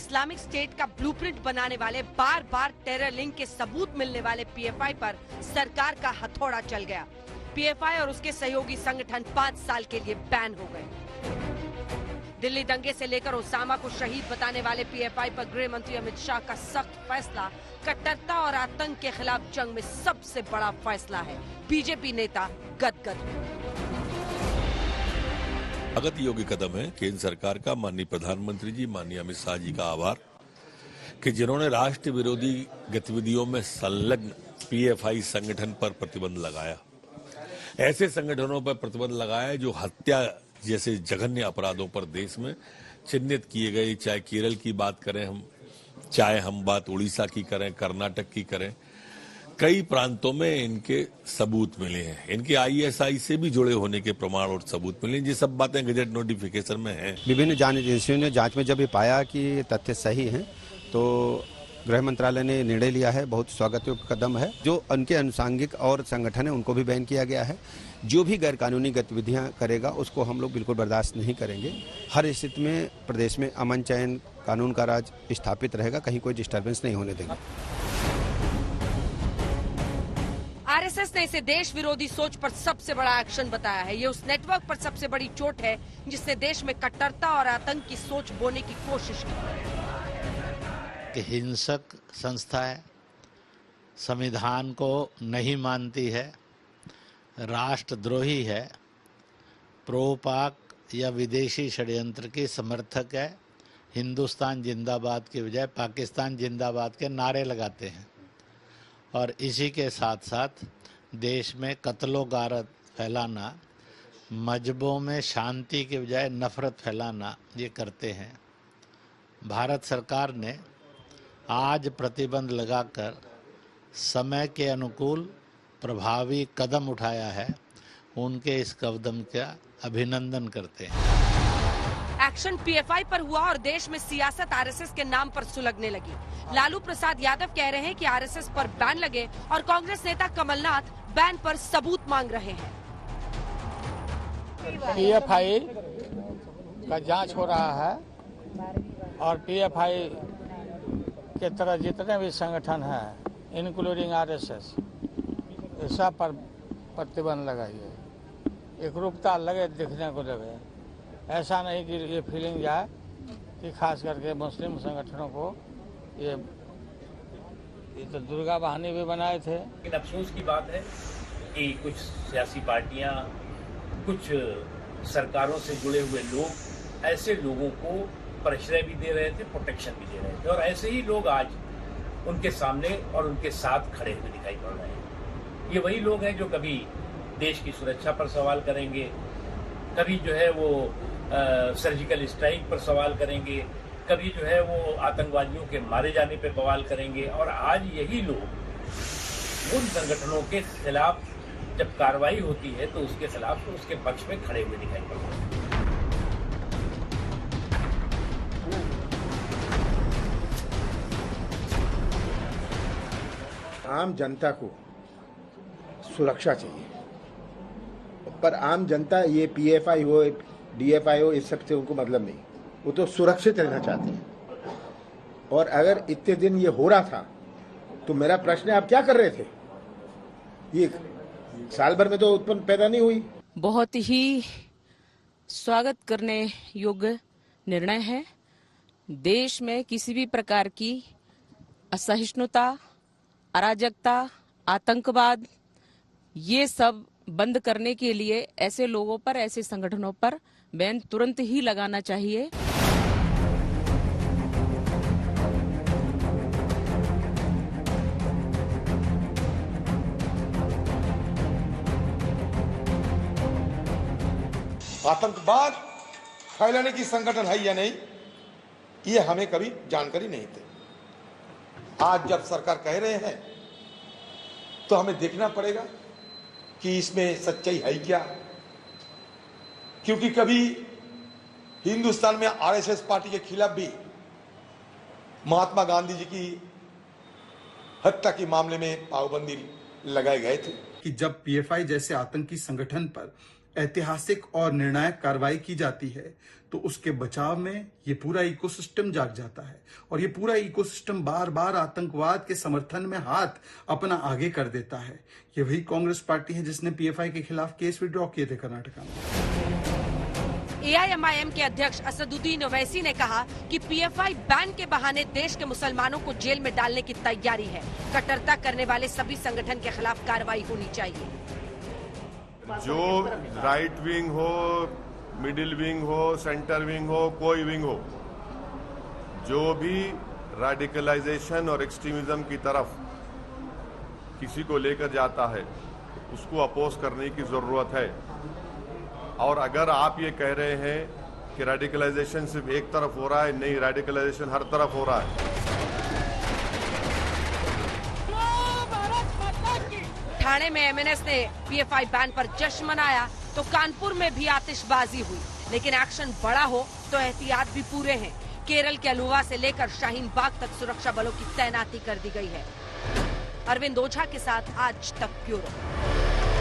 Islamic state का blueprint बनाने वाले, बार बार टेरर लिंक के सबूत मिलने वाले पीएफआई पर सरकार का हथौड़ा चल गया। पीएफआई और उसके सहयोगी संगठन 5 साल के लिए बैन हो गए। दिल्ली दंगे से लेकर ओसामा को शहीद बताने वाले पीएफआई पर गृह मंत्री अमित शाह का सख्त फैसला कट्टरता और आतंक के खिलाफ जंग में सबसे बड़ा फैसला है। बीजेपी नेता गदगद। स्वागत योग्य कदम है केंद्र सरकार का, माननीय प्रधानमंत्री जी, माननीय अमित शाह जी का आभार कि जिन्होंने राष्ट्र विरोधी गतिविधियों में संलग्न पीएफआई संगठन पर प्रतिबंध लगाया। ऐसे संगठनों पर प्रतिबंध लगाया जो हत्या जैसे जघन्य अपराधों पर देश में चिन्हित किए गए, चाहे केरल की बात करें हम, चाहे हम बात उड़ीसा की करें, कर्नाटक की करें, कई प्रांतों में इनके सबूत मिले हैं। इनके आईएसआई से भी जुड़े होने के प्रमाण और सबूत मिले हैं। ये सब बातें गजेट नोटिफिकेशन में हैं। विभिन्न जांच एजेंसियों ने जांच में जब ये पाया कि तथ्य सही हैं, तो गृह मंत्रालय ने निर्णय लिया है। बहुत स्वागत योग्य कदम है। जो उनके अनुसांगिक और संगठन है उनको भी बैन किया गया है। जो भी गैर कानूनी गतिविधियां करेगा उसको हम लोग बिल्कुल बर्दाश्त नहीं करेंगे। हर स्थिति में प्रदेश में अमन चैन, कानून का राज स्थापित रहेगा। कहीं कोई डिस्टर्बेंस नहीं होने देंगे। आरएसएस ने इसे देश विरोधी सोच पर सबसे बड़ा एक्शन बताया है। ये उस नेटवर्क पर सबसे बड़ी चोट है जिसने देश में कट्टरता और आतंक की सोच बोने की कोशिश की। हिंसक संस्था है, संविधान को नहीं मानती है, राष्ट्रद्रोही है, प्रो पाक या विदेशी षड्यंत्र की समर्थक है, हिंदुस्तान जिंदाबाद के बजाय पाकिस्तान जिंदाबाद के नारे लगाते हैं और इसी के साथ साथ देश में कत्लो गारत फैलाना, मजहबों में शांति के बजाय नफरत फैलाना ये करते हैं। भारत सरकार ने आज प्रतिबंध लगाकर समय के अनुकूल प्रभावी कदम उठाया है। उनके इस कदम का अभिनंदन करते हैं। एक्शन पीएफआई पर हुआ और देश में सियासत आरएसएस के नाम पर सुलगने लगी। लालू प्रसाद यादव कह रहे हैं कि आरएसएस पर बैन लगे और कांग्रेस नेता कमलनाथ बैन पर सबूत मांग रहे हैं। पीएफआई का जांच हो रहा है और पीएफआई के तरह जितने भी संगठन हैं, इंक्लूडिंग आरएसएस, सब पर प्रतिबंध लगाइए। एकरूपता लगे, दिखने को लगे। ऐसा नहीं कि ये फीलिंग जाए कि खास करके मुस्लिम संगठनों को ये तो दुर्गा बहानी भी बनाए थे। लेकिन अफसोस की बात है कि कुछ सियासी पार्टियां, कुछ सरकारों से जुड़े हुए लोग ऐसे लोगों को प्रश्रय भी दे रहे थे, प्रोटेक्शन भी दे रहे थे, और ऐसे ही लोग आज उनके सामने और उनके साथ खड़े हुए दिखाई पड़ रहे हैं। ये वही लोग हैं जो कभी देश की सुरक्षा पर सवाल करेंगे, कभी जो है वो सर्जिकल स्ट्राइक पर सवाल करेंगे, कभी जो है वो आतंकवादियों के मारे जाने पर बवाल करेंगे। और आज यही लोग उन संगठनों के खिलाफ जब कार्रवाई होती है तो उसके खिलाफ, तो उसके पक्ष में खड़े हुए दिखाई पड़ते हैं। आम जनता को सुरक्षा चाहिए, पर आम जनता ये पीएफआई हो, डीएफआई हो, इस सब से उनको मतलब नहीं। वो तो सुरक्षित रहना चाहते हैं। और अगर इतने दिन ये हो रहा था तो मेरा प्रश्न है, आप क्या कर रहे थे? ये साल भर में तो उत्पन्न पैदा नहीं हुई। बहुत ही स्वागत करने योग्य निर्णय है। देश में किसी भी प्रकार की असहिष्णुता, अराजकता, आतंकवाद, ये सब बंद करने के लिए ऐसे लोगों पर, ऐसे संगठनों पर बैन तुरंत ही लगाना चाहिए। आतंकवाद फैलाने की संगठन है या नहीं, ये हमें कभी जानकारी नहीं थी। आज जब सरकार कह रहे हैं तो हमें देखना पड़ेगा कि इसमें सच्चाई है क्या, क्योंकि कभी हिंदुस्तान में आरएसएस पार्टी के खिलाफ भी महात्मा गांधी जी की हत्या के मामले में पाबंदी लगाए गए थे। कि जब पीएफआई जैसे आतंकी संगठन पर ऐतिहासिक और निर्णायक कार्रवाई की जाती है तो उसके बचाव में ये पूरा इकोसिस्टम जाग जाता है और ये पूरा इकोसिस्टम बार बार आतंकवाद के समर्थन में हाथ अपना आगे कर देता है। ये वही कांग्रेस पार्टी है जिसने पीएफआई के खिलाफ केस विड्रॉ किए थे कर्नाटका में। एआईएमआईएम के अध्यक्ष असदुद्दीन ओवैसी ने कहा कि पीएफआई बैन के बहाने देश के मुसलमानों को जेल में डालने की तैयारी है। कट्टरता करने वाले सभी संगठन के खिलाफ कार्रवाई होनी चाहिए। जो राइट विंग हो, मिडिल विंग हो, सेंटर विंग हो, कोई विंग हो, जो भी रेडिकलाइजेशन और एक्सट्रीमिज्म की तरफ किसी को लेकर जाता है उसको अपोज करने की जरूरत है। और अगर आप ये कह रहे हैं कि रेडिकलाइजेशन सिर्फ एक तरफ हो रहा है, नहीं, रेडिकलाइजेशन हर तरफ हो रहा है। ठाणे में एमएनएस ने पीएफआई बैन पर जश्न मनाया तो कानपुर में भी आतिशबाजी हुई, लेकिन एक्शन बड़ा हो तो एहतियात भी पूरे हैं। केरल के अलुवा से लेकर शाहीन बाग तक सुरक्षा बलों की तैनाती कर दी गई है। अरविंद ओझा के साथ आज तक ब्यूरो।